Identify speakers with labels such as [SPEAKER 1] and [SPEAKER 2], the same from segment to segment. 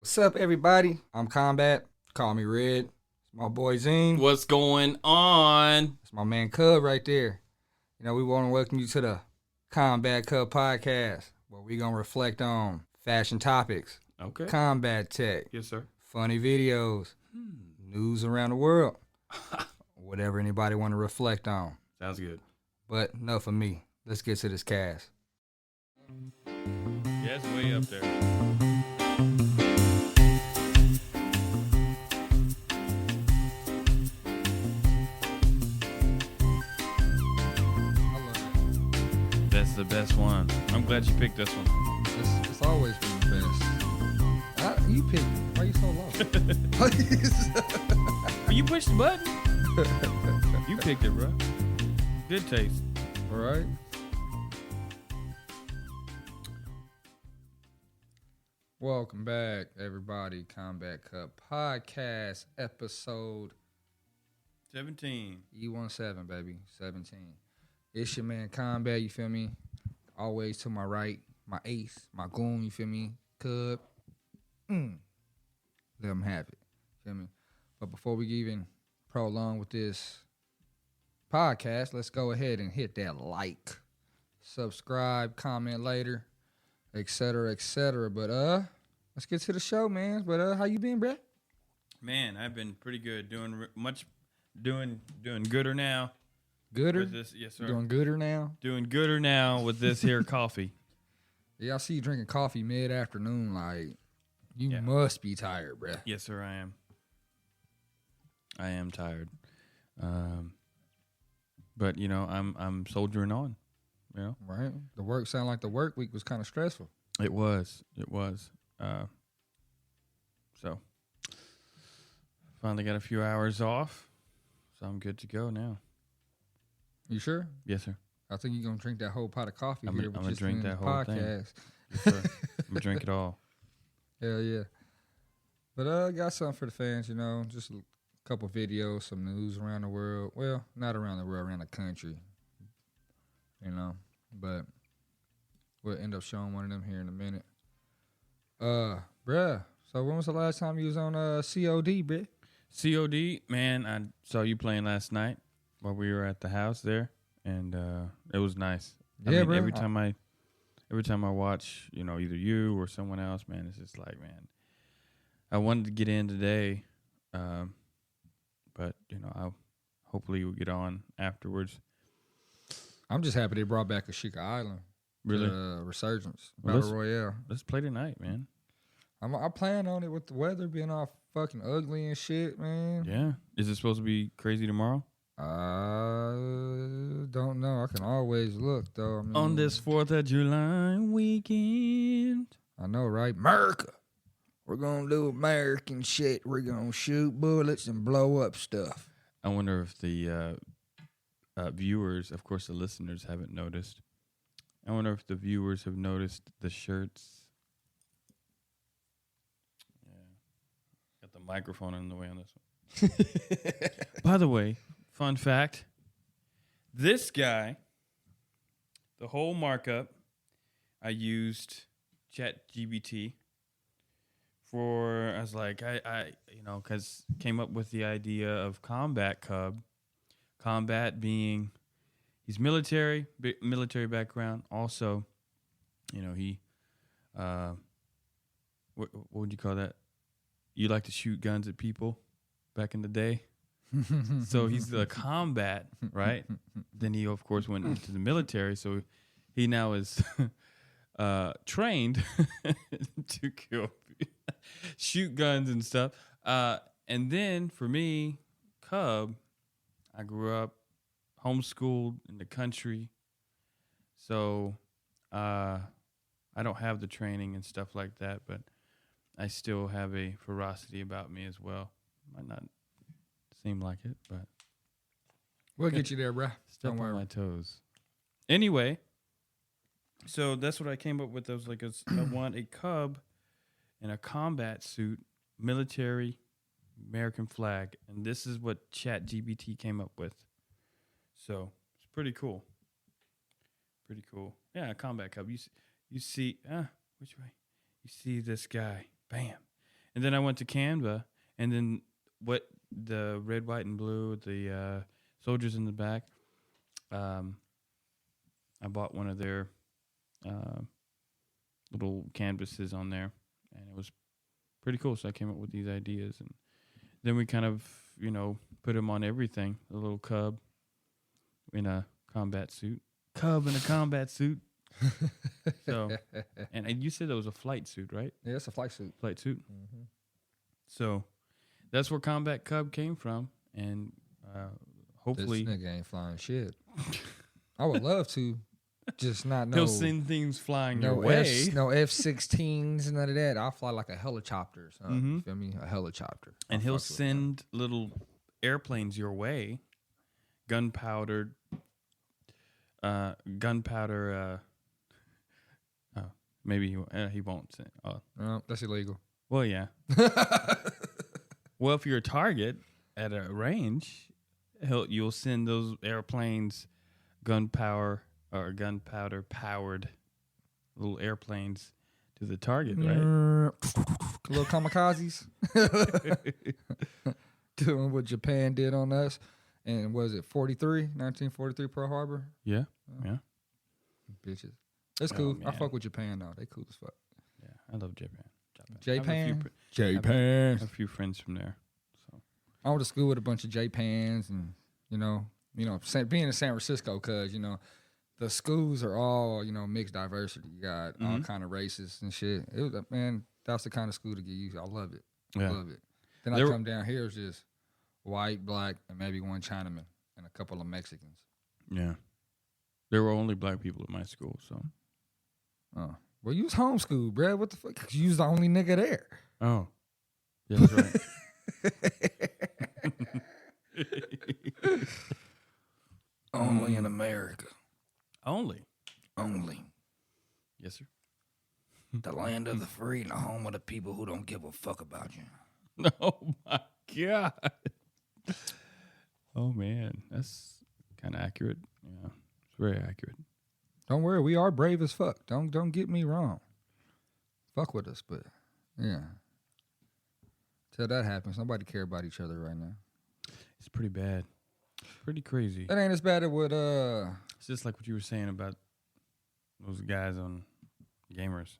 [SPEAKER 1] What's up, everybody? I'm Combat. Call me Red. It's my boy Zine.
[SPEAKER 2] What's going on?
[SPEAKER 1] It's my man Cub right there. We want to welcome you to the Combat Cub podcast, where we going to reflect on fashion topics,
[SPEAKER 2] Okay.
[SPEAKER 1] combat tech,
[SPEAKER 2] Yes, sir.
[SPEAKER 1] funny videos, news around the world, whatever anybody want to reflect on.
[SPEAKER 2] Sounds good.
[SPEAKER 1] But enough of me. Let's get to this cast.
[SPEAKER 2] Yeah, it's way up there.
[SPEAKER 1] I love that.
[SPEAKER 2] That's the best one. I'm glad you picked this one.
[SPEAKER 1] It's always been the best. You picked it. Why you so low?
[SPEAKER 2] But you pushed the button. You picked it, bro. Good taste.
[SPEAKER 1] All right. Welcome back, everybody. Combat Cup podcast episode
[SPEAKER 2] 17.
[SPEAKER 1] E17, baby. 17. It's your man Combat, you feel me? Always to my right, my ace, my goon, you feel me? Cub. Let them have it. Feel me? But before we even prolong with this podcast, let's go ahead and hit that like, subscribe, comment later, etc., etc. But let's get to the show, man. But how you been, bruh?
[SPEAKER 2] Man, I've been pretty good. Doing gooder now.
[SPEAKER 1] Gooder?
[SPEAKER 2] With this, yes, sir.
[SPEAKER 1] Doing gooder now?
[SPEAKER 2] Doing gooder now with this here coffee.
[SPEAKER 1] Yeah, I see you drinking coffee mid-afternoon. Like, you
[SPEAKER 2] Yeah.
[SPEAKER 1] must be tired, bruh.
[SPEAKER 2] Yes, sir, I am. I am tired. But I'm soldiering on.
[SPEAKER 1] Right? The work sounded like the work week was kind of stressful.
[SPEAKER 2] It was. So finally got a few hours off, so I'm good to go now.
[SPEAKER 1] You sure?
[SPEAKER 2] Yes, sir.
[SPEAKER 1] I think you're going to drink that whole pot of coffee
[SPEAKER 2] I'm
[SPEAKER 1] here.
[SPEAKER 2] gonna drink that whole thing.
[SPEAKER 1] Podcast.
[SPEAKER 2] Yes, sir. I'm gonna drink it all.
[SPEAKER 1] Hell yeah. But I got something for the fans, just a couple videos, some news around the world. Well, not around the world, around the country. But we'll end up showing one of them here in a minute. Bruh, so when was the last time you was on COD, bruh?
[SPEAKER 2] COD, man, I saw you playing last night while we were at the house there, and it was nice.
[SPEAKER 1] Yeah, bro.
[SPEAKER 2] Every time I watch, either you or someone else, man, it's just like, man, I wanted to get in today, but I'll hopefully we'll get on afterwards.
[SPEAKER 1] I'm just happy they brought back Ashika Island.
[SPEAKER 2] Really?
[SPEAKER 1] Resurgence.
[SPEAKER 2] Well,
[SPEAKER 1] Battle Royale.
[SPEAKER 2] Let's play tonight, man.
[SPEAKER 1] I plan on it with the weather being all fucking ugly and shit, man.
[SPEAKER 2] Yeah. Is it supposed to be crazy tomorrow?
[SPEAKER 1] Don't know. I can always look, though.
[SPEAKER 2] On this 4th of July weekend.
[SPEAKER 1] I know, right? America. We're going to do American shit. We're going to shoot bullets and blow up stuff.
[SPEAKER 2] I wonder if the viewers, of course the listeners haven't noticed. I wonder if the viewers have noticed the shirts. Yeah. Got the microphone in the way on this one. By the way, fun fact. This guy, the whole markup, I used ChatGPT for, I was like, because came up with the idea of Combat Cub. Combat being, he's military background. Also, he, what would you call that? You like to shoot guns at people back in the day. So he's the combat, right? Then he, of course, went into the military. So he now is trained to shoot guns and stuff. And then for me, Cub, I grew up homeschooled in the country. So I don't have the training and stuff like that, but I still have a ferocity about me as well. Might not seem like it, but
[SPEAKER 1] We'll get you there, bruh.
[SPEAKER 2] step on my toes. Anyway, so that's what I came up with. I was like, I want a Cub in a combat suit, military, American flag, and this is what ChatGPT came up with. So it's pretty cool. Pretty cool. Yeah, Combat Cub. You see, which way? You see this guy, bam. And then I went to Canva, and then what the red, white, and blue, the soldiers in the back. I bought one of their little canvases on there, and it was pretty cool. So I came up with these ideas, and then we kind of, put him on everything. A little cub in a combat suit. Cub in a combat suit. So, and you said it was a flight suit, right?
[SPEAKER 1] Yeah, it's a flight suit.
[SPEAKER 2] Flight suit.
[SPEAKER 1] Mm-hmm.
[SPEAKER 2] So that's where Combat Cub came from, and hopefully
[SPEAKER 1] this nigga ain't flying shit. I would love to, just not know.
[SPEAKER 2] he'll send things flying your
[SPEAKER 1] No
[SPEAKER 2] way.
[SPEAKER 1] no F-16s, none of that. I'll fly like a helicopter or something.
[SPEAKER 2] Mhm.
[SPEAKER 1] You feel me? A helicopter.
[SPEAKER 2] And
[SPEAKER 1] I'll
[SPEAKER 2] he'll
[SPEAKER 1] fuck with
[SPEAKER 2] send little airplanes your way, gunpowder. Maybe he won't send.
[SPEAKER 1] that. No, that's illegal.
[SPEAKER 2] Well, yeah. Well, if you're a target at a range, you'll send those airplanes gunpowder powered little airplanes to the target, right?
[SPEAKER 1] Little kamikazes. Doing what Japan did on us. And was it 1943 Pearl Harbor?
[SPEAKER 2] Yeah, yeah.
[SPEAKER 1] Bitches. That's
[SPEAKER 2] Oh,
[SPEAKER 1] cool. I
[SPEAKER 2] man.
[SPEAKER 1] fuck with Japan though. They cool as fuck.
[SPEAKER 2] Yeah, I love Japan.
[SPEAKER 1] Japan.
[SPEAKER 2] I have a few friends from there. So
[SPEAKER 1] I went to school with a bunch of Japans, and being in San Francisco, cause the schools are all mixed diversity. You got all kind of races and shit. It was that's the kind of school to get used to. I love it.
[SPEAKER 2] yeah,
[SPEAKER 1] I love it. Then I come down here, it's just white, black, and maybe one Chinaman and a couple of Mexicans.
[SPEAKER 2] yeah. There were only black people at my school, so.
[SPEAKER 1] Oh, well, you was homeschooled, bruh. What the fuck? 'Cause you was the only nigga there.
[SPEAKER 2] Oh, yeah, that's right.
[SPEAKER 1] Only in America.
[SPEAKER 2] Only. Yes, sir.
[SPEAKER 1] The land of the free and the home of the people who don't give a fuck about you.
[SPEAKER 2] Oh my God. Oh man, that's kind of accurate. Yeah, it's very accurate.
[SPEAKER 1] Don't worry, we are brave as fuck. Don't get me wrong. Fuck with us, but yeah. Till that happens, nobody care about each other right now.
[SPEAKER 2] It's pretty bad. Pretty crazy.
[SPEAKER 1] That ain't as bad as what
[SPEAKER 2] It's just like what you were saying about those guys on Gamers.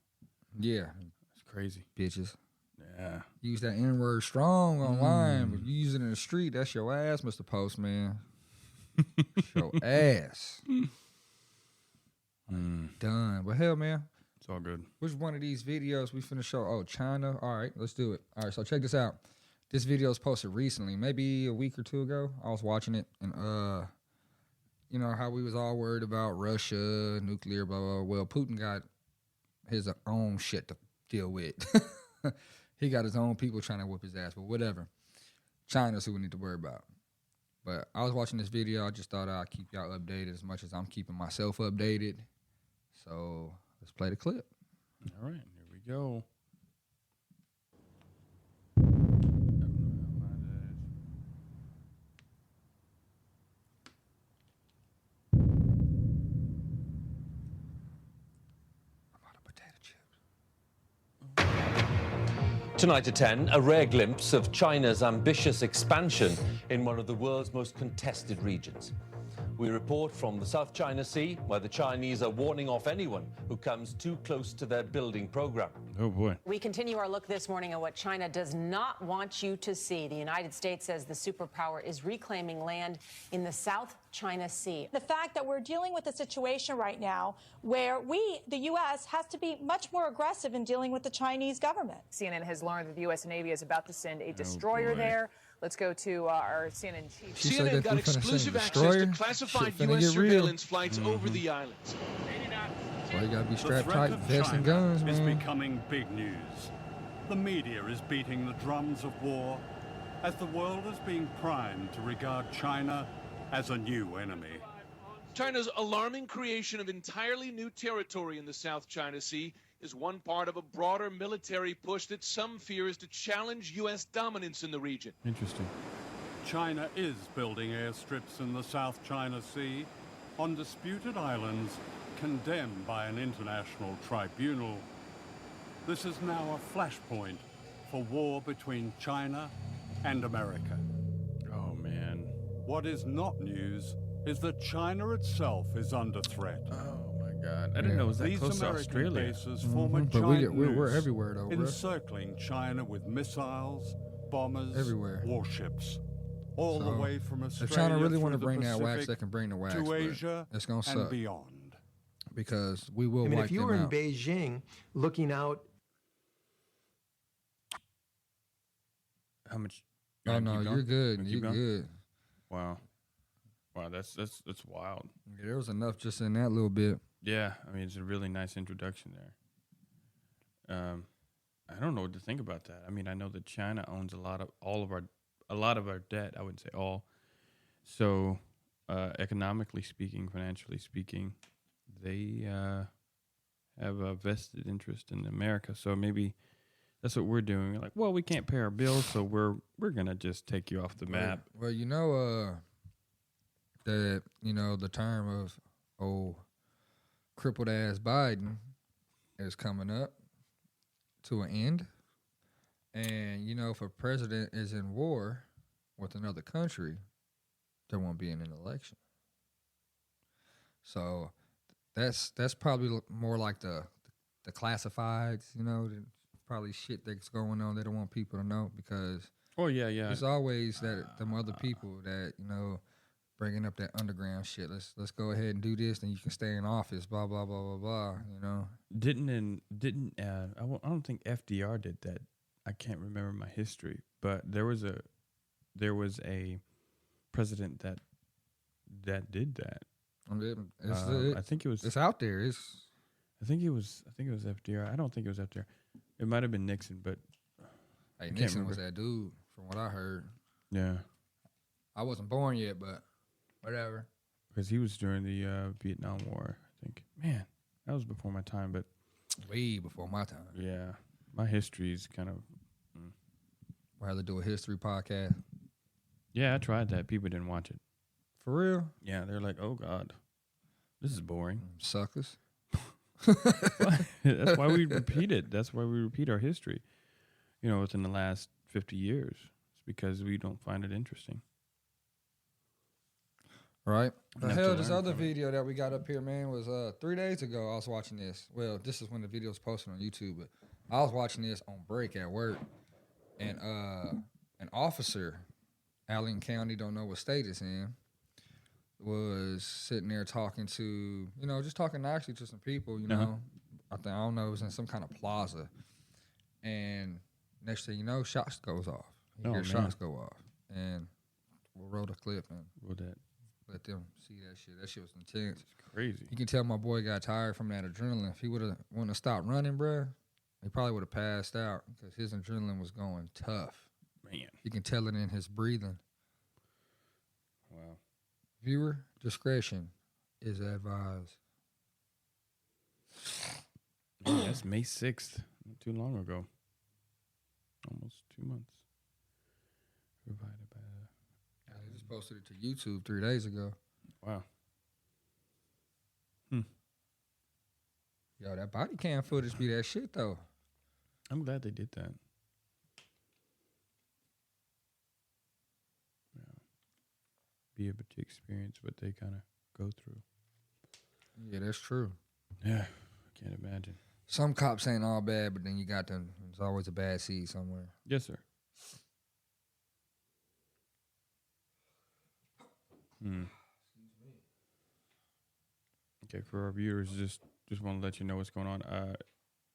[SPEAKER 1] yeah,
[SPEAKER 2] It's crazy.
[SPEAKER 1] bitches.
[SPEAKER 2] Yeah.
[SPEAKER 1] Use that N-word strong online, but you use it in the street, that's your ass, Mr. Postman. Your ass. Done. But hell, man.
[SPEAKER 2] It's all good.
[SPEAKER 1] Which one of these videos we finna show? Oh, China. All right, let's do it. All right, so check this out. This video was posted recently, maybe a week or two ago. I was watching it, and how we was all worried about Russia, nuclear, blah, blah, blah. Well, Putin got his own shit to deal with. He got his own people trying to whip his ass, but whatever. China's who we need to worry about. But I was watching this video. I just thought I'd keep y'all updated as much as I'm keeping myself updated. So let's play the clip.
[SPEAKER 2] All right, here we go.
[SPEAKER 3] Tonight at 10, a rare glimpse of China's ambitious expansion in one of the world's most contested regions. We report from the South China Sea, where the Chinese are warning off anyone who comes too close to their building program.
[SPEAKER 2] Oh, boy.
[SPEAKER 4] We continue our look this morning at what China does not want you to see. The United States says the superpower is reclaiming land in the South China Sea.
[SPEAKER 5] The fact that we're dealing with a situation right now where the U.S., has to be much more aggressive in dealing with the Chinese government.
[SPEAKER 6] CNN has learned that the U.S. Navy is about to send a destroyer there. Let's go to our CNN chief.
[SPEAKER 7] CNN got exclusive access to classified U.S. surveillance flights over the islands.
[SPEAKER 1] So you gotta be
[SPEAKER 8] The
[SPEAKER 1] strapped
[SPEAKER 8] threat
[SPEAKER 1] tight,
[SPEAKER 8] of
[SPEAKER 1] vest and
[SPEAKER 8] China
[SPEAKER 1] guns,
[SPEAKER 8] is
[SPEAKER 1] man.
[SPEAKER 8] becoming big news. The media is beating the drums of war as the world is being primed to regard China as a new enemy.
[SPEAKER 7] China's alarming creation of entirely new territory in the South China Sea is one part of a broader military push that some fear is to challenge U.S. dominance in the region.
[SPEAKER 2] Interesting.
[SPEAKER 8] China is building airstrips in the South China Sea on disputed islands condemned by an international tribunal. This is now a flashpoint for war between China and America.
[SPEAKER 2] Oh, man.
[SPEAKER 8] What is not news is that China itself is under threat.
[SPEAKER 2] Oh, my God. I didn't know it was that
[SPEAKER 8] These
[SPEAKER 2] close to
[SPEAKER 8] American
[SPEAKER 2] Australia.
[SPEAKER 8] bases form a
[SPEAKER 1] But
[SPEAKER 8] giant
[SPEAKER 1] we're
[SPEAKER 8] noose
[SPEAKER 1] everywhere, though, bro.
[SPEAKER 8] encircling China with missiles, bombers,
[SPEAKER 1] Everywhere.
[SPEAKER 8] warships, all the
[SPEAKER 1] So,
[SPEAKER 8] way from Australia
[SPEAKER 1] if China really want to
[SPEAKER 8] through the
[SPEAKER 1] bring that wax,
[SPEAKER 8] Pacific
[SPEAKER 1] they can bring the wax.
[SPEAKER 8] to
[SPEAKER 1] but
[SPEAKER 8] Asia
[SPEAKER 1] it's going to
[SPEAKER 8] and
[SPEAKER 1] suck
[SPEAKER 8] beyond.
[SPEAKER 1] because we will
[SPEAKER 9] I mean,
[SPEAKER 1] wipe
[SPEAKER 9] if you
[SPEAKER 1] them
[SPEAKER 9] were in
[SPEAKER 1] out.
[SPEAKER 9] Beijing looking out,
[SPEAKER 2] How much?
[SPEAKER 1] Oh,
[SPEAKER 2] Keep
[SPEAKER 1] no,
[SPEAKER 2] going?
[SPEAKER 1] you're good.
[SPEAKER 2] Keep
[SPEAKER 1] You're
[SPEAKER 2] going?
[SPEAKER 1] good.
[SPEAKER 2] Wow. Wow, that's wild.
[SPEAKER 1] Yeah, there was enough just in that little bit.
[SPEAKER 2] Yeah, I mean, it's a really nice introduction there. I don't know what to think about that. I mean, I know that China owns a lot of our debt. I wouldn't say all. So, economically speaking, financially speaking, they have a vested interest in America. So maybe that's what we're doing. We're like, well, we can't pay our bills, so we're gonna just take you off the map.
[SPEAKER 1] Well, the term of old crippled ass Biden is coming up to an end. And, if a president is in war with another country, there won't be an election. So that's probably more like the classifieds, probably shit that's going on they don't want people to know because
[SPEAKER 2] Oh yeah.
[SPEAKER 1] there's always them other people that, bringing up that underground shit. Let's go ahead and do this, then you can stay in office, blah, blah, blah, blah, blah,
[SPEAKER 2] I don't think FDR did that. I can't remember my history, but there was a president that did that. I think it was.
[SPEAKER 1] It's out there.
[SPEAKER 2] I think it was FDR. I don't think it was FDR. It might have been Nixon, but
[SPEAKER 1] Hey, Nixon was that dude, from what I heard.
[SPEAKER 2] yeah,
[SPEAKER 1] I wasn't born yet, but whatever.
[SPEAKER 2] because he was during the Vietnam War. I think. Man, that was before my time, but
[SPEAKER 1] Way before my time.
[SPEAKER 2] yeah, my history is kind of.
[SPEAKER 1] We'll have to do a history podcast.
[SPEAKER 2] Yeah, I tried that. People didn't watch it.
[SPEAKER 1] For real?
[SPEAKER 2] Yeah, they're like, "Oh God, this is boring."
[SPEAKER 1] Suckers.
[SPEAKER 2] That's why we repeat it. That's why we repeat our history. Within the last 50 years, it's because we don't find it interesting.
[SPEAKER 1] Right.
[SPEAKER 2] You
[SPEAKER 1] The
[SPEAKER 2] have
[SPEAKER 1] hell,
[SPEAKER 2] to
[SPEAKER 1] this
[SPEAKER 2] learn
[SPEAKER 1] other
[SPEAKER 2] from it.
[SPEAKER 1] video that we got up here, man, was 3 days ago. I was watching this. Well, this is when the video was posted on YouTube, but I was watching this on break at work, and an officer, Allen County, don't know what state it's in, was sitting there talking to, just talking nicely to some people, I don't know, it was in some kind of plaza, and next thing you know, shots goes off. You hear shots go off, and we'll roll the clip and
[SPEAKER 2] Well, that
[SPEAKER 1] let them see that shit. That shit was intense.
[SPEAKER 2] crazy.
[SPEAKER 1] You can tell my boy got tired from that adrenaline. If he would have wanted to stop running, bruh, he probably would have passed out because his adrenaline was going tough.
[SPEAKER 2] Man,
[SPEAKER 1] You can tell it in his breathing.
[SPEAKER 2] wow.
[SPEAKER 1] Viewer discretion is advised.
[SPEAKER 2] Man, that's May 6th. Not too long ago. Almost 2 months. Divided by
[SPEAKER 1] They just posted it to YouTube 3 days ago.
[SPEAKER 2] wow.
[SPEAKER 1] Yo, that body cam footage be that shit, though.
[SPEAKER 2] I'm glad they did that. Yeah. Be able to experience what they kind of go through.
[SPEAKER 1] Yeah, that's true.
[SPEAKER 2] Yeah, I can't imagine.
[SPEAKER 1] Some cops ain't all bad, but then you got them. There's always a bad seed somewhere.
[SPEAKER 2] Yes, sir. Okay, for our viewers, just want to let you know what's going on.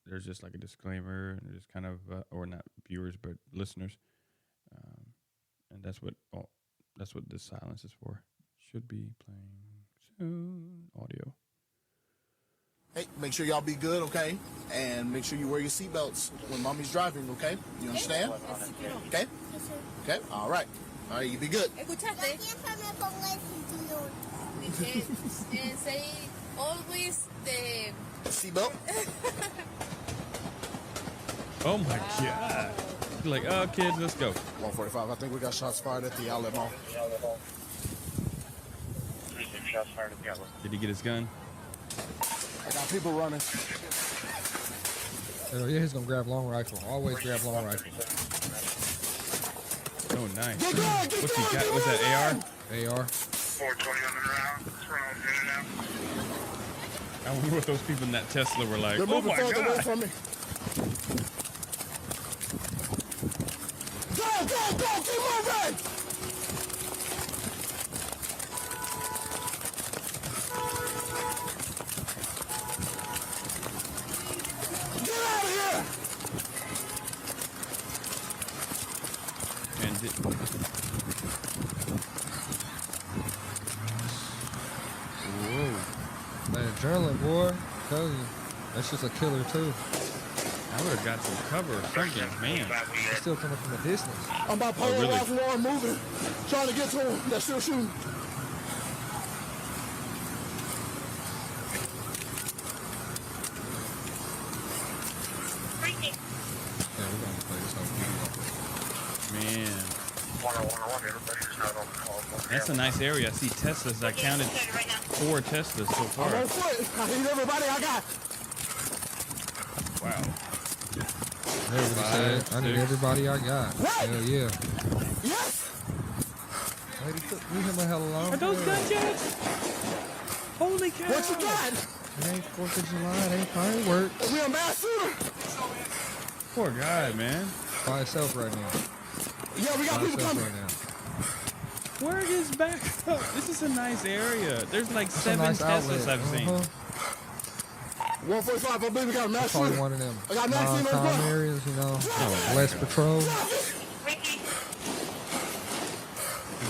[SPEAKER 2] There's just like a disclaimer, and just kind of, or not viewers, but listeners, and that's what this silence is for. Should be playing soon. Audio.
[SPEAKER 10] Hey, make sure y'all be good, okay? And make sure you wear your seatbelts when mommy's driving, okay? You understand? Okay? Okay, all right. All right, you be good.
[SPEAKER 11] Escuchaste. Say always the
[SPEAKER 10] Seatbelt.
[SPEAKER 2] Oh my God! Like, oh, kids, let's go.
[SPEAKER 10] 145, I think we got shots fired at the outlet mall.
[SPEAKER 2] Did he get his gun?
[SPEAKER 10] I got people running.
[SPEAKER 1] Hell yeah, he's gonna grab long rifle. Always grab long rifle.
[SPEAKER 2] Oh, nice. What's he got? What's that, AR?
[SPEAKER 1] AR.
[SPEAKER 12] 420 on the round. Round in and out.
[SPEAKER 2] I wonder what those people in that Tesla were like.
[SPEAKER 10] They're
[SPEAKER 2] Oh
[SPEAKER 10] moving
[SPEAKER 2] my
[SPEAKER 10] further away
[SPEAKER 2] God.
[SPEAKER 10] from me. Go, keep moving! Get out of here!
[SPEAKER 2] And whoa.
[SPEAKER 1] Man, adrenaline, boy. Tell you. That's just a killer, too.
[SPEAKER 2] I would have got some cover or something, man.
[SPEAKER 1] He's still coming from a distance.
[SPEAKER 10] I'm about pulling
[SPEAKER 2] really?
[SPEAKER 10] off one moving, trying to get to him. They're still shooting.
[SPEAKER 1] Yeah, we're gonna play this whole video.
[SPEAKER 2] Man.
[SPEAKER 12] 101, everybody's not on the call.
[SPEAKER 2] That's a nice area. I see Teslas. I counted 4 Teslas so
[SPEAKER 10] I'm
[SPEAKER 2] far.
[SPEAKER 10] on foot. I need everybody I got.
[SPEAKER 2] Wow.
[SPEAKER 1] That's what he said. I need everybody I got.
[SPEAKER 10] What?
[SPEAKER 1] Hell yeah.
[SPEAKER 10] Yes!
[SPEAKER 1] Lady, leave him the hell alone.
[SPEAKER 2] Are those
[SPEAKER 1] Yeah.
[SPEAKER 2] gunshots? Holy cow.
[SPEAKER 10] What you got?
[SPEAKER 1] It ain't 4th of July. It ain't fireworks.
[SPEAKER 10] We a mass shooter?
[SPEAKER 2] Poor guy, man.
[SPEAKER 1] By itself right now.
[SPEAKER 10] Yeah, we got
[SPEAKER 1] By
[SPEAKER 10] people
[SPEAKER 1] itself
[SPEAKER 10] coming.
[SPEAKER 1] right now.
[SPEAKER 2] Where is back up? This is a nice area. There's like
[SPEAKER 1] It's a
[SPEAKER 2] 7
[SPEAKER 1] nice
[SPEAKER 2] Teslas
[SPEAKER 1] outlet.
[SPEAKER 2] I've seen.
[SPEAKER 10] 145, I believe we got a mass
[SPEAKER 1] It's probably
[SPEAKER 10] shooter.
[SPEAKER 1] one of them
[SPEAKER 10] I got 19 on the
[SPEAKER 1] non-com
[SPEAKER 10] ground.
[SPEAKER 1] areas, you know. Less patrol.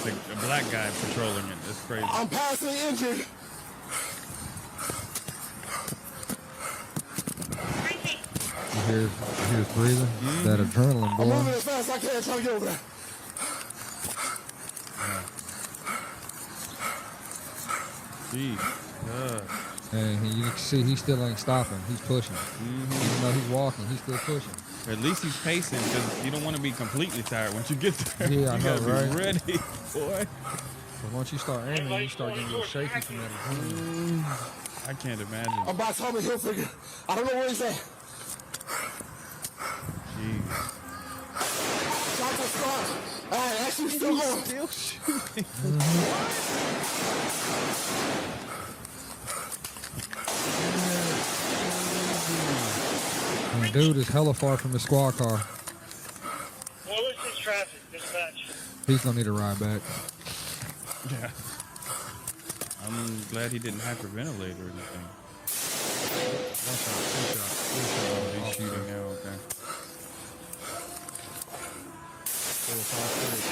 [SPEAKER 2] There's a black guy patrolling it. It's crazy.
[SPEAKER 10] I'm passing injured.
[SPEAKER 1] You hear his breathing? That adrenaline,
[SPEAKER 10] I'm moving
[SPEAKER 1] boy.
[SPEAKER 10] as fast as I can, trying to get over there.
[SPEAKER 2] Jeez.
[SPEAKER 1] And you can see he still ain't stopping. He's pushing. Even though he's walking, he's still pushing.
[SPEAKER 2] At least he's pacing because you don't want to be completely tired once you get there.
[SPEAKER 1] Yeah, I
[SPEAKER 2] you
[SPEAKER 1] know,
[SPEAKER 2] gotta
[SPEAKER 1] right?
[SPEAKER 2] be ready, boy.
[SPEAKER 1] But once you start aiming, you start getting a little shaky from that adrenaline.
[SPEAKER 2] I can't imagine.
[SPEAKER 10] I'm by Tommy Hilfiger. I don't know where he's at.
[SPEAKER 2] Jeez.
[SPEAKER 10] Shot to start. Actually still going.
[SPEAKER 2] Still shooting.
[SPEAKER 1] And dude is hella far from the squad car.
[SPEAKER 12] What was this traffic dispatch?
[SPEAKER 1] He's gonna need a ride back.
[SPEAKER 2] Yeah. I'm glad he didn't hyperventilate or anything. Oh, he's shooting now, okay.
[SPEAKER 1] 4, 5, 6.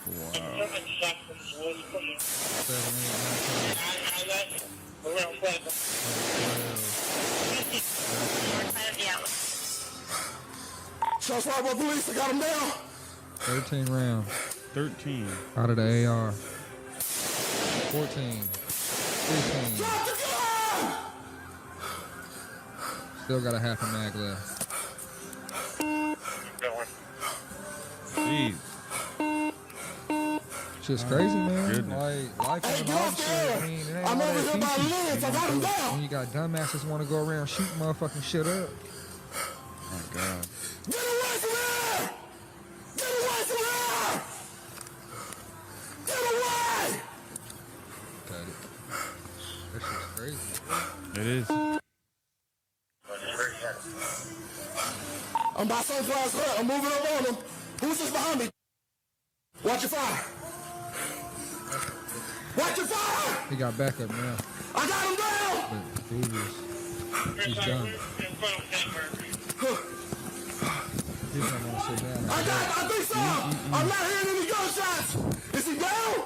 [SPEAKER 2] Wow.
[SPEAKER 1] 7, 8, 9, 10.
[SPEAKER 12] Around 5.
[SPEAKER 1] 12.
[SPEAKER 10] Shots fired by police. I got him down.
[SPEAKER 1] 13 rounds
[SPEAKER 2] 13.
[SPEAKER 1] out of the AR. 14. 15.
[SPEAKER 10] Drop the gun!
[SPEAKER 1] Still got a half a mag left.
[SPEAKER 2] Jeez.
[SPEAKER 1] Shit's crazy, man.
[SPEAKER 2] Goodness.
[SPEAKER 1] Like, life
[SPEAKER 10] Hey,
[SPEAKER 1] is an
[SPEAKER 10] get off
[SPEAKER 1] option.
[SPEAKER 10] there.
[SPEAKER 1] I mean, it ain't
[SPEAKER 10] I'm
[SPEAKER 1] all
[SPEAKER 10] over
[SPEAKER 1] that
[SPEAKER 10] here by
[SPEAKER 1] peachy.
[SPEAKER 10] Liz. I got him down.
[SPEAKER 1] When you got dumbasses want to go around shooting motherfucking shit up.
[SPEAKER 2] My God.
[SPEAKER 10] Get away from here! Get away from here! Get away!
[SPEAKER 1] Got it. That shit's crazy.
[SPEAKER 2] It is.
[SPEAKER 10] I'm by Sunflower's Hut. I'm moving up on him. Who's this behind me? Watch your fire. Watch your fire!
[SPEAKER 1] He got backup now.
[SPEAKER 10] I got him down!
[SPEAKER 1] But he's done. He's not gonna sit down.
[SPEAKER 10] I think so! I'm not hearing any gunshots! Is he down?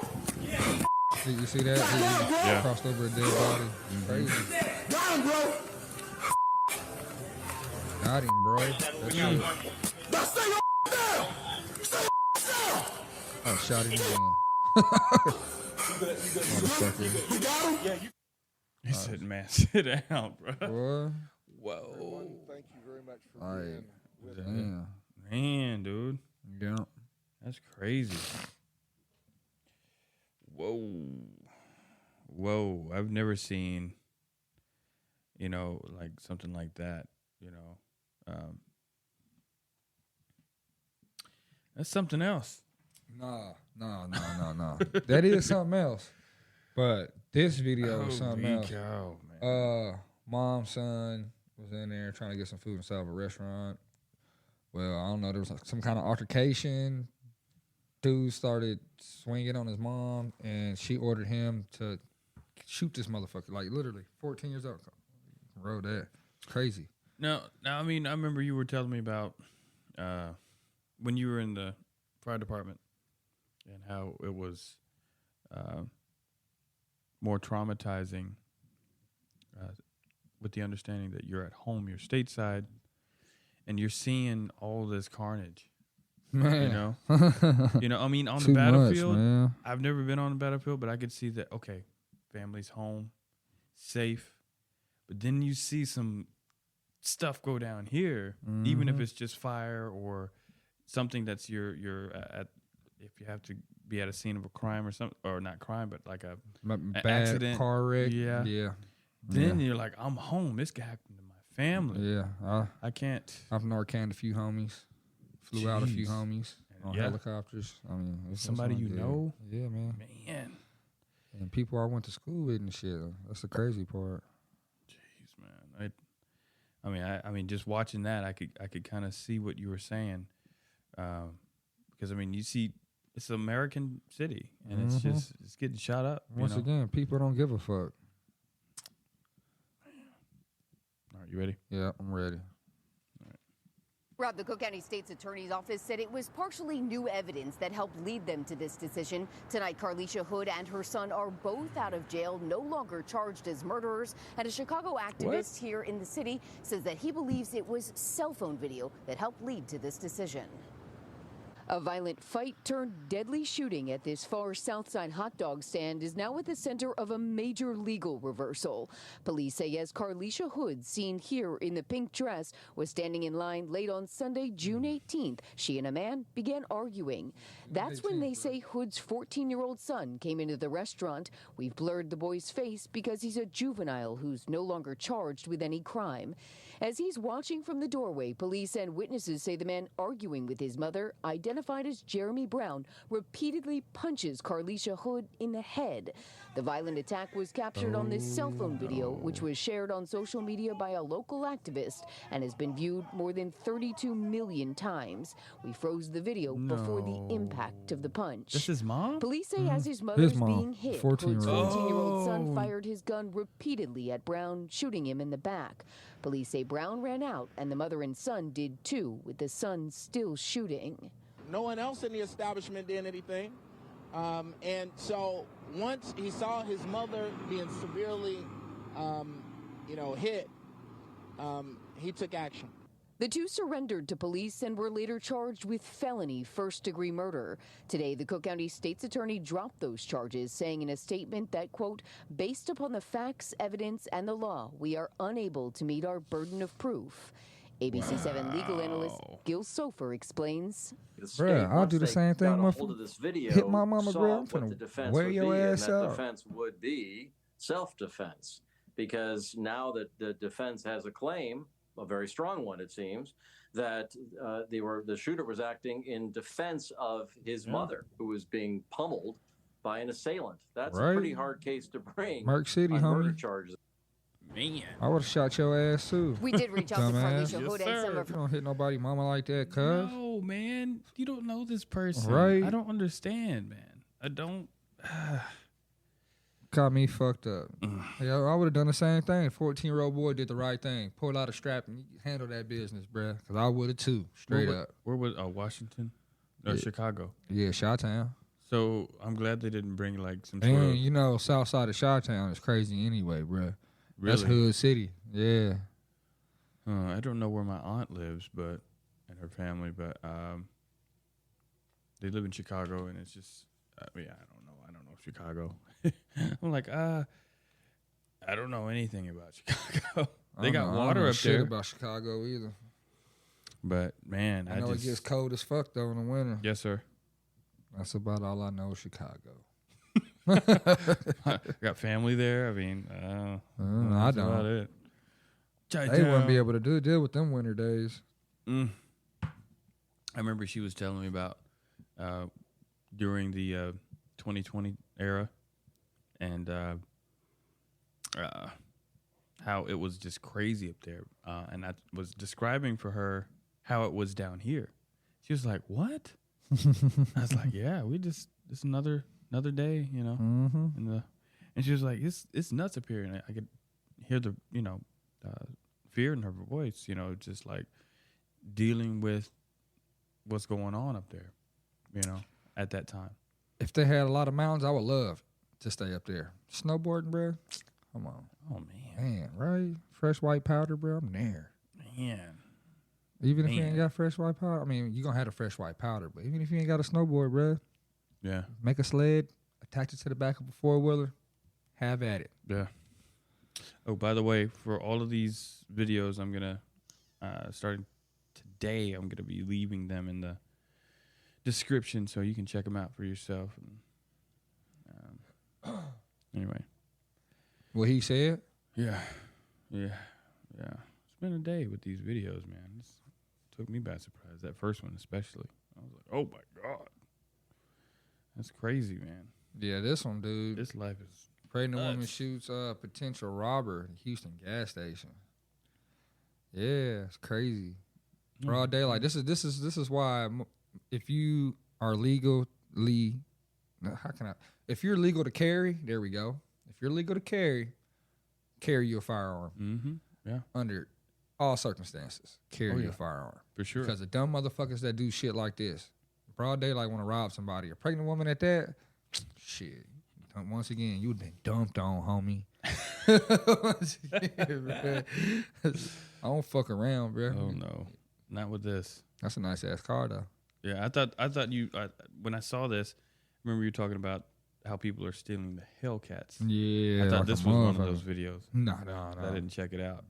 [SPEAKER 1] You see that?
[SPEAKER 10] Got him, bro!
[SPEAKER 2] Yeah.
[SPEAKER 1] Crossed over a dead body. Crazy.
[SPEAKER 10] Got him, bro!
[SPEAKER 1] Got him, bro. That's it.
[SPEAKER 10] Now stay your down! Stay your down!
[SPEAKER 1] Oh, shot him again. Motherfucker.
[SPEAKER 10] You got him?
[SPEAKER 2] He said, man, sit down, bro.
[SPEAKER 1] Boy.
[SPEAKER 2] Whoa.
[SPEAKER 9] Thank you very much for
[SPEAKER 1] Alright.
[SPEAKER 9] being with
[SPEAKER 1] Damn.
[SPEAKER 2] Man, dude.
[SPEAKER 1] Yeah.
[SPEAKER 2] That's crazy. Whoa. Whoa. I've never seen, like something like that. you know, that's something else.
[SPEAKER 1] No. That is something else. But this video was something else.
[SPEAKER 2] Cow, man.
[SPEAKER 1] Mom, son was in there trying to get some food inside of a restaurant. Well, I don't know. There was some kind of altercation. Dude started swinging on his mom, and she ordered him to shoot this motherfucker. Like, literally, 14 years old. Roll that. It's crazy.
[SPEAKER 2] Now, I mean, I remember you were telling me about when you were in the fire department and how it was more traumatizing with the understanding that you're at home, you're stateside, and you're seeing all this carnage.
[SPEAKER 1] Man.
[SPEAKER 2] You know, I mean, on the
[SPEAKER 1] Too
[SPEAKER 2] battlefield,
[SPEAKER 1] much, man.
[SPEAKER 2] I've never been on the battlefield, but I could see that, okay, family's home, safe. But then you see some stuff go down here, even if it's just fire or something that's you're at, if you have to be at a scene of a crime or something, or not crime, but like an
[SPEAKER 1] Bad
[SPEAKER 2] accident.
[SPEAKER 1] car wreck.
[SPEAKER 2] Yeah. Then you're like, I'm home. This could happen to my family.
[SPEAKER 1] Yeah.
[SPEAKER 2] I can't.
[SPEAKER 1] I've Narcaned a few homies. Flew out a few homies on
[SPEAKER 2] Yeah.
[SPEAKER 1] helicopters. I mean, it's
[SPEAKER 2] Somebody you
[SPEAKER 1] good.
[SPEAKER 2] know?
[SPEAKER 1] Yeah, man. And people I went to school with and shit. That's the crazy part.
[SPEAKER 2] Jeez, man. I mean, just watching that, I could kind of see what you were saying, because I mean, you see, it's an American city, and it's getting shot up.
[SPEAKER 1] Once again, people don't give a fuck.
[SPEAKER 2] All right, you ready?
[SPEAKER 1] Yeah, I'm ready.
[SPEAKER 13] Rob, the Cook County State's Attorney's Office said it was partially new evidence that helped lead them to this decision. Tonight, Carlisha Hood and her son are both out of jail, no longer charged as murderers. And a Chicago activist here in the city says that he believes it was cell phone video that helped lead to this decision. A violent fight turned deadly shooting at this far south side hot dog stand is now at the center of a major legal reversal. Police say as Carlisha Hood, seen here in the pink dress, was standing in line late on Sunday, June 18th, she and a man began arguing. That's when they say Hood's 14-year-old son came into the restaurant. We've blurred the boy's face because he's a juvenile who's no longer charged with any crime. As he's watching from the doorway, police and witnesses say the man arguing with his mother, identified as Jeremy Brown, repeatedly punches Carlisha Hood in the head. The violent attack was captured on this cell phone video, which was shared on social media by a local activist and has been viewed more than 32 million times. We froze the video before the impact of the punch.
[SPEAKER 2] That's his mom?
[SPEAKER 13] Police say as his mother's being hit, Hood's 14-year-old son fired his gun repeatedly at Brown, shooting him in the back. Police say Brown ran out, and the mother and son did too, with the son still shooting.
[SPEAKER 14] No one else in the establishment did anything. And so once he saw his mother being severely, hit, he took action.
[SPEAKER 13] The two surrendered to police and were later charged with felony first-degree murder. Today, the Cook County State's Attorney dropped those charges, saying in a statement that, quote, based upon the facts, evidence, and the law, we are unable to meet our burden of proof. ABC 7 legal analyst Gil Sofer explains.
[SPEAKER 1] Bruh, I'll do the same thing. Hit my mama, bro. I'm finna wear your ass out.
[SPEAKER 15] Defense would be self-defense, because now that the defense has a claim, a very strong one, it seems, that the shooter was acting in defense of his mother, who was being pummeled by an assailant. That's a pretty hard case to bring.
[SPEAKER 1] Merck City,
[SPEAKER 15] on
[SPEAKER 1] homie.
[SPEAKER 15] murder charges.
[SPEAKER 2] Man,
[SPEAKER 1] I would have shot your ass too.
[SPEAKER 13] We did reach out to Carlisha Hood and some of
[SPEAKER 1] You don't hit nobody mama like that, cuz.
[SPEAKER 2] No, man. You don't know this person.
[SPEAKER 1] Right.
[SPEAKER 2] I don't understand, man. I don't.
[SPEAKER 1] Got me fucked up. Yeah, I would have done the same thing. 14-year-old boy did the right thing. Pulled out a strap and handle that business, bruh. Because I would have too, straight up.
[SPEAKER 2] Where was Washington? Or Chicago?
[SPEAKER 1] Yeah, Chi-Town.
[SPEAKER 2] So I'm glad they didn't bring like some
[SPEAKER 1] And
[SPEAKER 2] sort of...
[SPEAKER 1] south side of Chi-Town is crazy anyway, bruh.
[SPEAKER 2] Really?
[SPEAKER 1] That's hood city. Yeah.
[SPEAKER 2] I don't know where my aunt lives, and her family, but they live in Chicago, and it's just, I don't know Chicago. I'm like, I don't know anything about Chicago. They got water up there.
[SPEAKER 1] Shit about Chicago either.
[SPEAKER 2] But man,
[SPEAKER 1] I know it gets cold as fuck though in the winter.
[SPEAKER 2] Yes, sir.
[SPEAKER 1] That's about all I know of Chicago.
[SPEAKER 2] I got family there. I mean,
[SPEAKER 1] I
[SPEAKER 2] that's
[SPEAKER 1] don't.
[SPEAKER 2] about it.
[SPEAKER 1] They wouldn't be able to deal with them winter days.
[SPEAKER 2] I remember she was telling me about during the 2020 era and how it was just crazy up there. And I was describing for her how it was down here. She was like, "What?" I was like, "Yeah, it's another day, you know."
[SPEAKER 1] Mm-hmm.
[SPEAKER 2] And she was like, "It's nuts up here," and I could hear the fear in her voice, just like dealing with what's going on up there, at that time.
[SPEAKER 1] If they had a lot of mountains, I would love to stay up there. Snowboarding, bro. Come on.
[SPEAKER 2] Oh man,
[SPEAKER 1] right? Fresh white powder, bro. I'm there.
[SPEAKER 2] Man.
[SPEAKER 1] Even if you ain't got fresh white powder, I mean, you gonna have the fresh white powder, but even if you ain't got a snowboard, bro,
[SPEAKER 2] yeah,
[SPEAKER 1] make a sled, attach it to the back of a 4-wheeler, have at it.
[SPEAKER 2] Yeah. Oh, by the way, for all of these videos, I'm gonna starting today. I'm gonna be leaving them in the description so you can check them out for yourself. And, anyway,
[SPEAKER 1] what he said?
[SPEAKER 2] Yeah. It's been a day with these videos, man. This took me by surprise. That first one, especially. I was like, "Oh my god, that's crazy, man."
[SPEAKER 1] Yeah, this one, dude.
[SPEAKER 2] This life is
[SPEAKER 1] pregnant
[SPEAKER 2] nuts.
[SPEAKER 1] woman shoots a potential robber at Houston gas station. Yeah, it's crazy. Broad daylight. This is why if you are legally, if you're legal to carry, there we go. If you're legal to carry your firearm.
[SPEAKER 2] Mm-hmm. Yeah.
[SPEAKER 1] Under all circumstances, carry your firearm.
[SPEAKER 2] For sure.
[SPEAKER 1] Because the dumb motherfuckers that do shit like this, broad daylight, want to rob somebody. A pregnant woman at that, shit. Once again, you've been dumped on, homie. Once again, man. I don't fuck around, bro.
[SPEAKER 2] Oh no, not with this.
[SPEAKER 1] That's a nice ass car, though.
[SPEAKER 2] Yeah, I thought you. when I saw this, remember you were talking about how people are stealing the Hellcats.
[SPEAKER 1] Yeah,
[SPEAKER 2] I thought
[SPEAKER 1] like
[SPEAKER 2] this was one of those videos.
[SPEAKER 1] No.
[SPEAKER 2] I didn't check it out.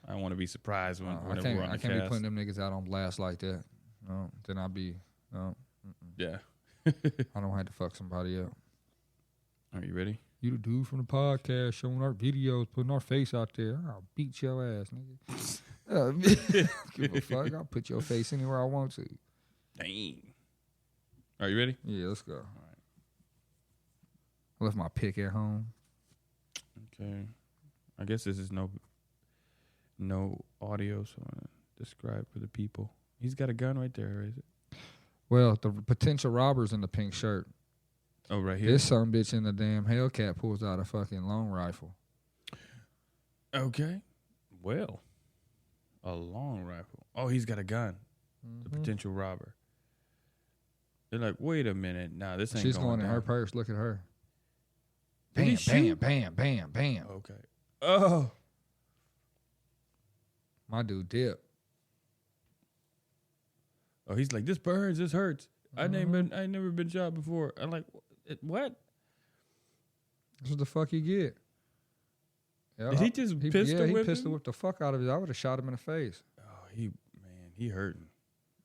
[SPEAKER 2] I want to be surprised whenever we're on the
[SPEAKER 1] I can't be
[SPEAKER 2] cast.
[SPEAKER 1] putting them niggas out on blast like that. No, then I'll be. No.
[SPEAKER 2] Yeah.
[SPEAKER 1] I don't have to fuck somebody up.
[SPEAKER 2] Are you ready?
[SPEAKER 1] You the dude from the podcast showing our videos, putting our face out there. I'll beat your ass, nigga. Give a fuck. I'll put your face anywhere I want to.
[SPEAKER 2] Dang. Are you ready?
[SPEAKER 1] Yeah, let's go.
[SPEAKER 2] All right.
[SPEAKER 1] I left my pick at home.
[SPEAKER 2] Okay. I guess this is no audio, so I'm going to describe for the people. He's got a gun right there, is it?
[SPEAKER 1] Well, the potential robber's in the pink shirt.
[SPEAKER 2] Oh, right here?
[SPEAKER 1] This son bitch in the damn Hellcat pulls out a fucking long rifle.
[SPEAKER 2] Okay. Well, a long rifle. Oh, he's got a gun. The potential robber. They're like, wait a minute. Nah, this ain't
[SPEAKER 1] She's
[SPEAKER 2] going
[SPEAKER 1] in
[SPEAKER 2] down.
[SPEAKER 1] her purse. Look at her.
[SPEAKER 2] Did he
[SPEAKER 1] Bam,
[SPEAKER 2] shoot?
[SPEAKER 1] bam, bam, bam, bam.
[SPEAKER 2] Okay. Oh.
[SPEAKER 1] My dude dip.
[SPEAKER 2] Oh, he's like, this burns, this hurts. I ain't never been shot before. I'm like, what?
[SPEAKER 1] This is what the fuck he get. Yeah,
[SPEAKER 2] Did he just pistol
[SPEAKER 1] he
[SPEAKER 2] whip
[SPEAKER 1] pistol
[SPEAKER 2] him?
[SPEAKER 1] whipped the fuck out of it. I would have shot him in the face.
[SPEAKER 2] Oh, he hurting.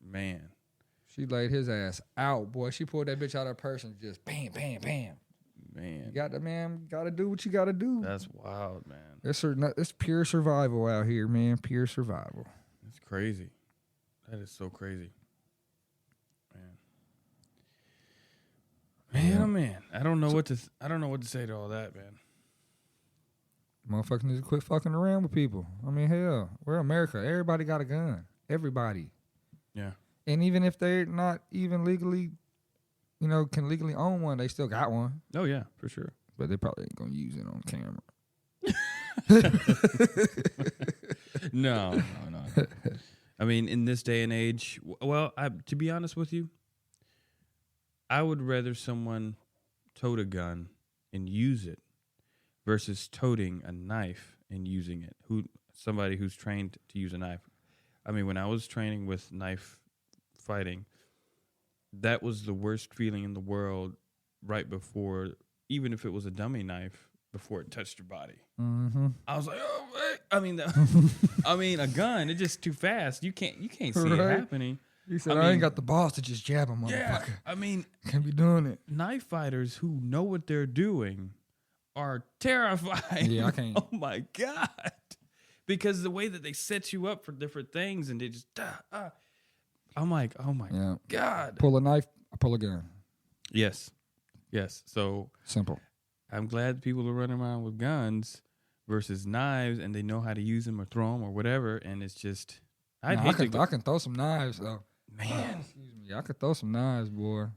[SPEAKER 2] Man.
[SPEAKER 1] She laid his ass out, boy. She pulled that bitch out of her purse and just bam, bam, bam.
[SPEAKER 2] Man.
[SPEAKER 1] You gotta do what you gotta do.
[SPEAKER 2] That's wild, man.
[SPEAKER 1] It's pure survival out here, man. Pure survival.
[SPEAKER 2] It's crazy. That is so crazy. Man, oh man. I don't know what to say to all that, man.
[SPEAKER 1] Motherfuckers need to quit fucking around with people. I mean, hell, we're America. Everybody got a gun. Everybody.
[SPEAKER 2] Yeah.
[SPEAKER 1] And even if they're not even legally, can legally own one, they still got one.
[SPEAKER 2] Oh yeah, for sure.
[SPEAKER 1] But they probably ain't gonna use it on camera.
[SPEAKER 2] No. I mean, in this day and age, well, to be honest with you, I would rather someone tote a gun and use it versus toting a knife and using it. Somebody who's trained to use a knife. I mean, when I was training with knife fighting, that was the worst feeling in the world right before, even if it was a dummy knife, before it touched your body.
[SPEAKER 1] Mm-hmm.
[SPEAKER 2] I was like, oh, wait. I mean, a gun, it's just too fast. You can't see it happening.
[SPEAKER 1] He said, I ain't got the balls to just jab him, motherfucker.
[SPEAKER 2] Yeah, I mean,
[SPEAKER 1] can't be doing it.
[SPEAKER 2] Knife fighters who know what they're doing are terrifying.
[SPEAKER 1] Yeah, I can't.
[SPEAKER 2] Oh my God. because the way that they set you up for different things and they just, I'm like, oh my God.
[SPEAKER 1] Pull a knife, I pull a gun.
[SPEAKER 2] Yes. So
[SPEAKER 1] simple.
[SPEAKER 2] I'm glad people are running around with guns versus knives and they know how to use them or throw them or whatever. And it's just, I
[SPEAKER 1] can throw some knives though.
[SPEAKER 2] Man.
[SPEAKER 1] Excuse me. I could throw some knives, boy.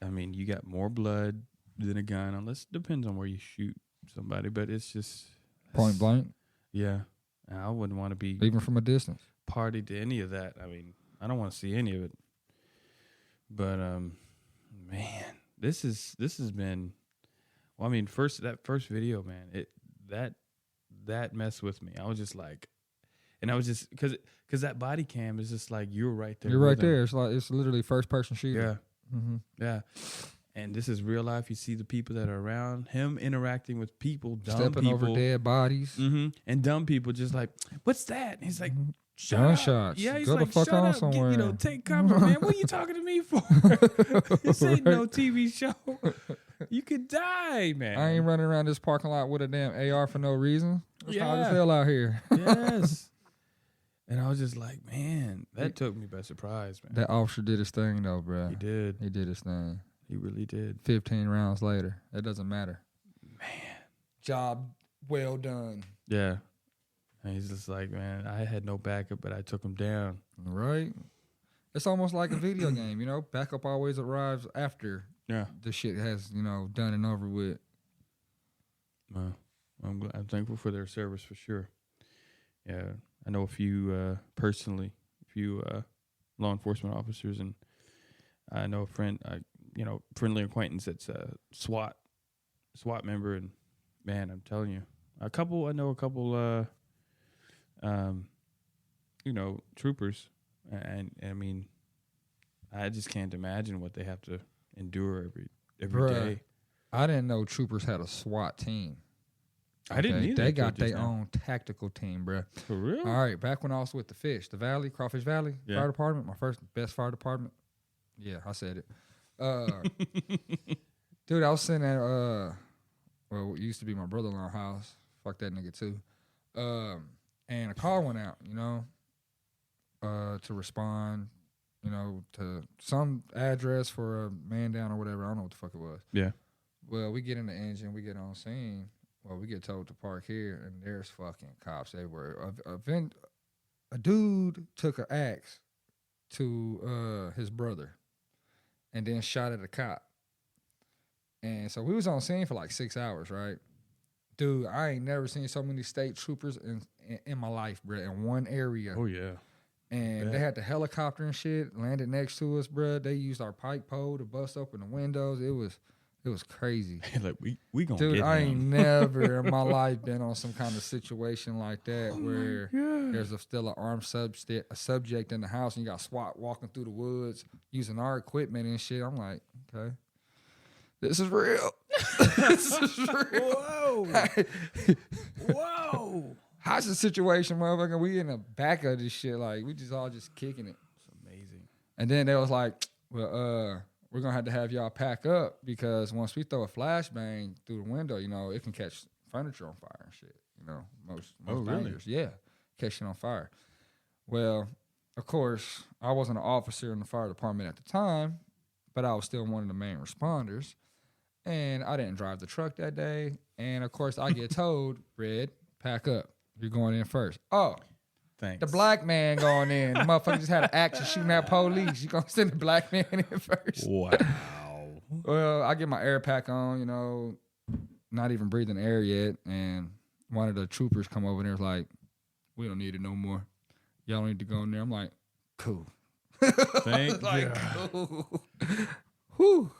[SPEAKER 2] I mean, you got more blood than a gun, unless it depends on where you shoot somebody, but it's just
[SPEAKER 1] point blank.
[SPEAKER 2] Yeah. I wouldn't want to be
[SPEAKER 1] even from a distance
[SPEAKER 2] party to any of that. I mean, I don't want to see any of it. But man, this has been well, I mean, that first video, man, that messed with me. I was just like, and I was just because that body cam is just like you're right there.
[SPEAKER 1] You're right there. It's like it's literally first person shooting.
[SPEAKER 2] Yeah.
[SPEAKER 1] Mm-hmm.
[SPEAKER 2] Yeah. And this is real life. You see the people that are around him interacting with people, dumb
[SPEAKER 1] stepping
[SPEAKER 2] people.
[SPEAKER 1] over dead bodies.
[SPEAKER 2] Mm-hmm. And dumb people just like, what's that? And he's like,
[SPEAKER 1] gunshots.
[SPEAKER 2] Yeah, he's
[SPEAKER 1] Go
[SPEAKER 2] like,
[SPEAKER 1] the fuck
[SPEAKER 2] shut
[SPEAKER 1] on
[SPEAKER 2] up.
[SPEAKER 1] somewhere.
[SPEAKER 2] Take cover, man. What are you talking to me for? This ain't no TV show. You could die, man.
[SPEAKER 1] I ain't running around this parking lot with a damn AR for no reason. It's hot as hell out here.
[SPEAKER 2] Yes. And I was just like, man, that took me by surprise, man.
[SPEAKER 1] That officer did his thing, though, bro.
[SPEAKER 2] He did.
[SPEAKER 1] He did his thing.
[SPEAKER 2] He really did.
[SPEAKER 1] 15 rounds later. It doesn't matter.
[SPEAKER 2] Man.
[SPEAKER 1] Job well done.
[SPEAKER 2] Yeah. And he's just like, man, I had no backup, but I took him down.
[SPEAKER 1] Right. It's almost like a video game, you know? Backup always arrives after the shit has, done and over with.
[SPEAKER 2] I'm thankful for their service for sure. Yeah. I know a few, personally, law enforcement officers, and I know a friend, friendly acquaintance that's a SWAT member, and man, I'm telling you, I know a couple, troopers, and I mean, I just can't imagine what they have to endure every day.
[SPEAKER 1] I didn't know troopers had a SWAT team.
[SPEAKER 2] I didn't either.
[SPEAKER 1] They got their own tactical team, bro.
[SPEAKER 2] For real?
[SPEAKER 1] All right, back when I was with the Fish, the Valley, Crawfish Valley Fire Department, my best fire department. Yeah, I said it. Dude, I was sitting at what used to be my brother-in-law's house. Fuck that nigga too. And a call went out, to respond, to some address for a man down or whatever. I don't know what the fuck it was.
[SPEAKER 2] Yeah.
[SPEAKER 1] Well, we get in the engine, we get on scene. Well, we get told to park here, and there's fucking cops everywhere. A dude took an axe to his brother and then shot at a cop. And so we was on scene for like 6 hours, right? Dude, I ain't never seen so many state troopers in my life, bro, in one area.
[SPEAKER 2] Oh, yeah.
[SPEAKER 1] And they had the helicopter and shit landed next to us, bro. They used our pike pole to bust open the windows. It was crazy.
[SPEAKER 2] Like we gonna
[SPEAKER 1] Dude,
[SPEAKER 2] get
[SPEAKER 1] I
[SPEAKER 2] him.
[SPEAKER 1] ain't never in my life been on some kind of situation like that where there's still an armed subject in the house and you got SWAT walking through the woods using our equipment and shit. I'm like, okay, this is real. This is real.
[SPEAKER 2] Whoa.
[SPEAKER 1] How's the situation, motherfucker? We in the back of this shit. Like, we just all just kicking it.
[SPEAKER 2] It's amazing.
[SPEAKER 1] And then they was like, well, we're going to have y'all pack up because once we throw a flashbang through the window, it can catch furniture on fire and shit. Most dangerous. Yeah, catching on fire. Well, of course, I wasn't an officer in the fire department at the time, but I was still one of the main responders. And I didn't drive the truck that day. And, of course, I get told, Red, pack up. You're going in first. Oh.
[SPEAKER 2] Thanks.
[SPEAKER 1] The black man going in. The motherfucker just had an action shooting at police. You gonna send the black man in first?
[SPEAKER 2] Wow.
[SPEAKER 1] Well, I get my air pack on, not even breathing air yet. And one of the troopers come over there like, we don't need it no more. Y'all need to go in there. I'm like, cool.
[SPEAKER 2] Thank
[SPEAKER 1] like,
[SPEAKER 2] God.
[SPEAKER 1] Cool. Whew.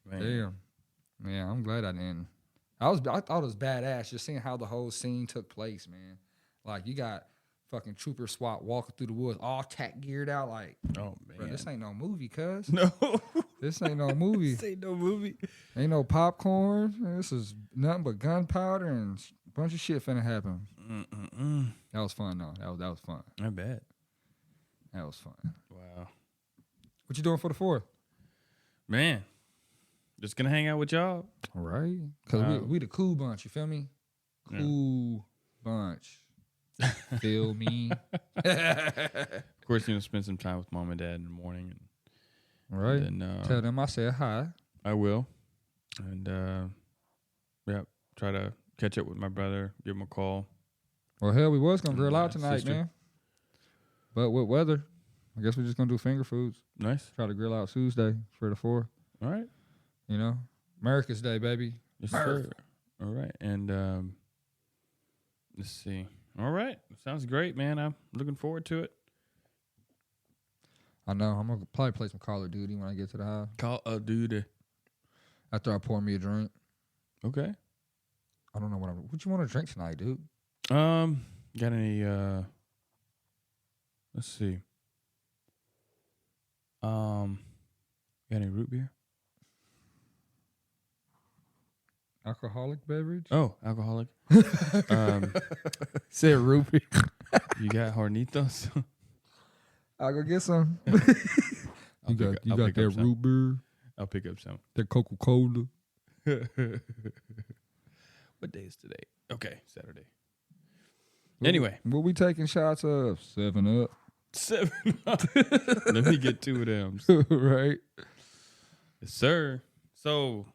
[SPEAKER 2] Man.
[SPEAKER 1] Damn. Yeah, I'm glad I didn't. I thought it was badass just seeing how the whole scene took place, man. Like, you got fucking trooper SWAT walking through the woods, all tack geared out, like,
[SPEAKER 2] oh man,
[SPEAKER 1] bro, this ain't no movie, cuz.
[SPEAKER 2] No,
[SPEAKER 1] this ain't no movie.
[SPEAKER 2] This ain't no movie.
[SPEAKER 1] Ain't no popcorn. This is nothing but gunpowder and a bunch of shit finna happen. That was fun though. That was fun.
[SPEAKER 2] I bet.
[SPEAKER 1] That was fun.
[SPEAKER 2] Wow.
[SPEAKER 1] What you doing for the 4th?
[SPEAKER 2] Man, just gonna hang out with y'all.
[SPEAKER 1] All right. Cause we the cool bunch. You feel me? Cool bunch. Feel me?
[SPEAKER 2] Of course, spend some time with mom and dad in the morning.
[SPEAKER 1] Right.
[SPEAKER 2] And then,
[SPEAKER 1] tell them I said hi.
[SPEAKER 2] I will. And, try to catch up with my brother, give him a call.
[SPEAKER 1] Well, hell, we was going to grill out tonight,
[SPEAKER 2] sister.
[SPEAKER 1] man. But with weather, I guess we're just going to do finger foods.
[SPEAKER 2] Nice.
[SPEAKER 1] Try to grill out Tuesday for the 4th.
[SPEAKER 2] All right.
[SPEAKER 1] America's Day, baby.
[SPEAKER 2] Yes, sir. All right. And let's see. All right. Sounds great, man. I'm looking forward to it.
[SPEAKER 1] I know. I'm going to probably play some Call of Duty when I get to the house.
[SPEAKER 2] Call of Duty.
[SPEAKER 1] After I pour me a drink.
[SPEAKER 2] Okay.
[SPEAKER 1] I don't know what you want to drink tonight, dude.
[SPEAKER 2] Got any, let's see. Got any root beer?
[SPEAKER 1] Alcoholic beverage?
[SPEAKER 2] Oh, alcoholic.
[SPEAKER 1] Said root beer.
[SPEAKER 2] You got Hornitos?
[SPEAKER 1] I'll go get some. you got that root beer?
[SPEAKER 2] I'll pick up some.
[SPEAKER 1] That Coca-Cola.
[SPEAKER 2] What day is today? Okay, Saturday. Anyway.
[SPEAKER 1] What we taking shots of? 7-Up.
[SPEAKER 2] 7-Up. Let me get 2 of them.
[SPEAKER 1] Right.
[SPEAKER 2] Yes, sir. So,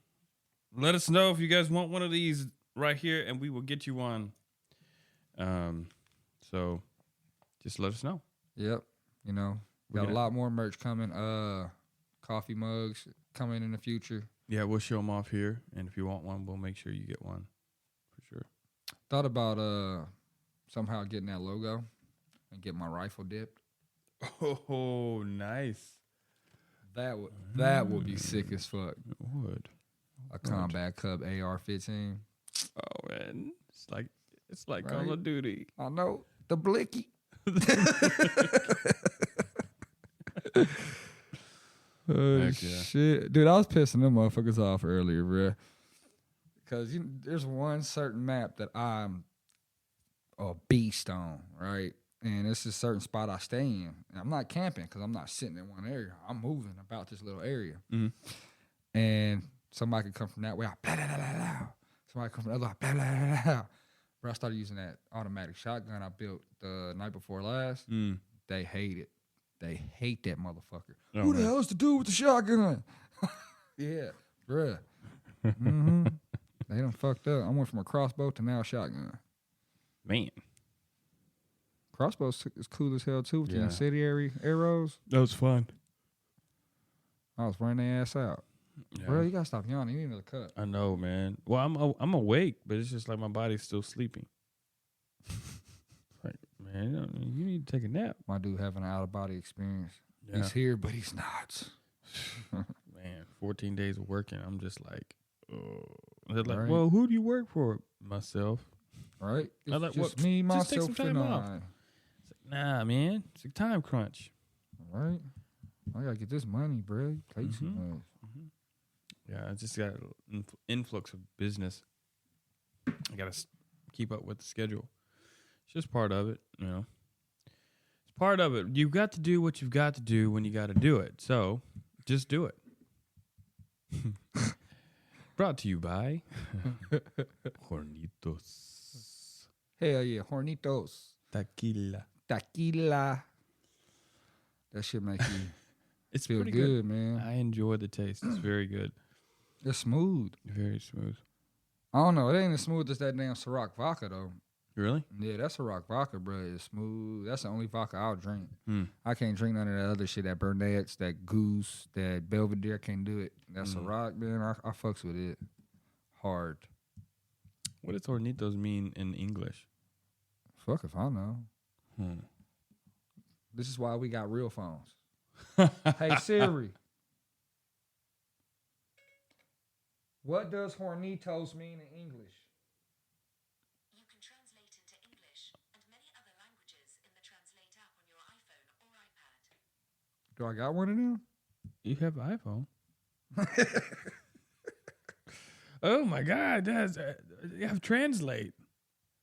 [SPEAKER 2] let us know if you guys want one of these right here, and we will get you one. So, just let us know.
[SPEAKER 1] Yep. Got a lot more merch coming. Coffee mugs coming in the future.
[SPEAKER 2] Yeah, we'll show them off here, and if you want one, we'll make sure you get one for sure.
[SPEAKER 1] Thought about somehow getting that logo and get my rifle dipped.
[SPEAKER 2] Oh, nice.
[SPEAKER 1] That would be sick as fuck.
[SPEAKER 2] It would.
[SPEAKER 1] A Combat Cub AR-15.
[SPEAKER 2] Oh man, it's like Call of Duty.
[SPEAKER 1] I know the blicky. Shit, dude! I was pissing them motherfuckers off earlier, bro. Because there's one certain map that I'm a beast on, right? And it's a certain spot I stay in. And I'm not camping because I'm not sitting in one area. I'm moving about this little area.
[SPEAKER 2] Mm-hmm.
[SPEAKER 1] And somebody could come from that way. Blah, blah, blah, blah. Somebody come from the other way. Blah, blah, blah, blah. Bro, I started using that automatic shotgun I built the night before last. They hate it. They hate that motherfucker.
[SPEAKER 2] Oh,
[SPEAKER 1] who the hell is the dude with the shotgun? Yeah, bruh. Mm-hmm. They done fucked up. I went from a crossbow to now a shotgun.
[SPEAKER 2] Man.
[SPEAKER 1] Crossbows is cool as hell, too, with the incendiary arrows.
[SPEAKER 2] That was fun.
[SPEAKER 1] I was running their ass out.
[SPEAKER 2] Yeah.
[SPEAKER 1] Bro, you gotta stop yawning. You need another cut.
[SPEAKER 2] I know, man. Well, I'm awake, but it's just like my body's still sleeping. Like, man, you need to take a nap.
[SPEAKER 1] My dude having an out-of-body experience.
[SPEAKER 2] Yeah.
[SPEAKER 1] He's here, but he's not.
[SPEAKER 2] Man, 14 days of working, I'm just like, oh. They're like,
[SPEAKER 1] Right.
[SPEAKER 2] well, who do you work for? Myself.
[SPEAKER 1] Right? It's
[SPEAKER 2] I'm like,
[SPEAKER 1] just
[SPEAKER 2] well,
[SPEAKER 1] me,
[SPEAKER 2] just take
[SPEAKER 1] myself,
[SPEAKER 2] some time
[SPEAKER 1] and
[SPEAKER 2] off.
[SPEAKER 1] I.
[SPEAKER 2] It's like, nah, man. It's a time crunch.
[SPEAKER 1] Right? I gotta get this money, bro. You play too much.
[SPEAKER 2] Yeah, I just got an influx of business. I got to keep up with the schedule. It's just part of it, It's part of it. You've got to do what you've got to do when you got to do it. So, just do it. Brought to you by Hornitos.
[SPEAKER 1] Hell yeah, Hornitos.
[SPEAKER 2] Tequila.
[SPEAKER 1] That shit make you
[SPEAKER 2] It's
[SPEAKER 1] feel
[SPEAKER 2] pretty
[SPEAKER 1] good, man.
[SPEAKER 2] I enjoy the taste. It's very good.
[SPEAKER 1] It's smooth.
[SPEAKER 2] Very smooth.
[SPEAKER 1] I don't know. It ain't as smooth as that damn Ciroc vodka, though.
[SPEAKER 2] Really?
[SPEAKER 1] Yeah, that Ciroc vodka, bro, is smooth. That's the only vodka I'll drink. I can't drink none of that other shit, that Burnett's, that Goose, that Belvedere. I can't do it. That Ciroc, man, I fucks with it hard.
[SPEAKER 2] What does Hornitos mean in English?
[SPEAKER 1] Fuck if I know. This is why we got real phones. Hey, Siri. What does Hornitos mean in English?
[SPEAKER 16] You can translate into English and many other languages in the Translate app on your iPhone or iPad.
[SPEAKER 1] Do I got one of them?
[SPEAKER 2] You have an iPhone. Oh my God! You have Translate.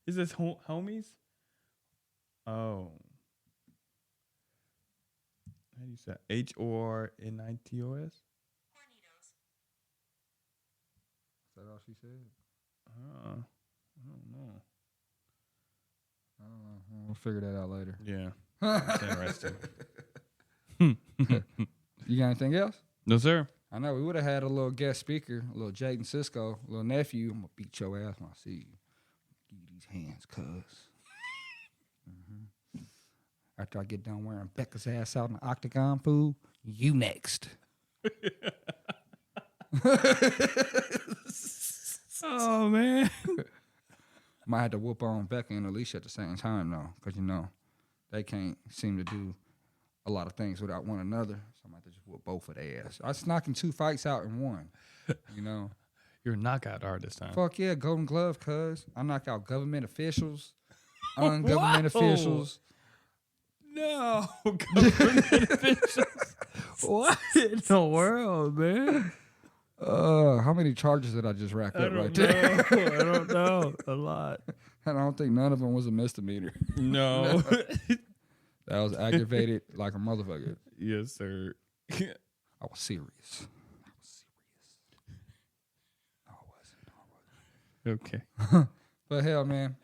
[SPEAKER 2] Is this homies? Oh. How do you say HORNITOS?
[SPEAKER 1] Is that all she said?
[SPEAKER 2] I don't know.
[SPEAKER 1] We'll figure that out later.
[SPEAKER 2] Yeah. That's interesting.
[SPEAKER 1] You got anything else?
[SPEAKER 2] No, sir.
[SPEAKER 1] I know we would have had a little guest speaker, a little Jaden Cisco, a little nephew. I'm gonna beat your ass when I see you. Give you these hands, cuz. After I get done wearing Becca's ass out in the octagon, fool, you next.
[SPEAKER 2] Oh man.
[SPEAKER 1] Might have to whoop on Becca and Alicia at the same time though, because you know they can't seem to do a lot of things without one another. So I might have to just whoop both of their ass. I was knocking 2 fights out in one. You know,
[SPEAKER 2] You're a knockout artist, huh?
[SPEAKER 1] fuck yeah, Golden Glove, cuz I knock out government officials, ungovernment officials.
[SPEAKER 2] No, government officials. What in the world, man?
[SPEAKER 1] How many charges did I just rack up right there?
[SPEAKER 2] I don't know. A lot.
[SPEAKER 1] And I don't think none of them was a misdemeanor.
[SPEAKER 2] No.
[SPEAKER 1] That was aggravated like a motherfucker.
[SPEAKER 2] Yes, sir.
[SPEAKER 1] I was serious.
[SPEAKER 2] Okay.
[SPEAKER 1] But hell, man,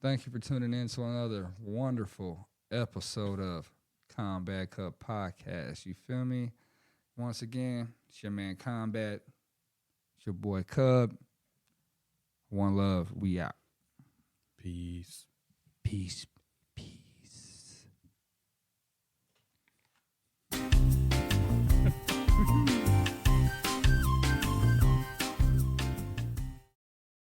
[SPEAKER 1] thank you for tuning in to another wonderful episode of Combat Cub Podcast. You feel me? Once again, it's your man Combat. It's your boy Cub. One love. We out.
[SPEAKER 2] Peace.
[SPEAKER 1] Peace.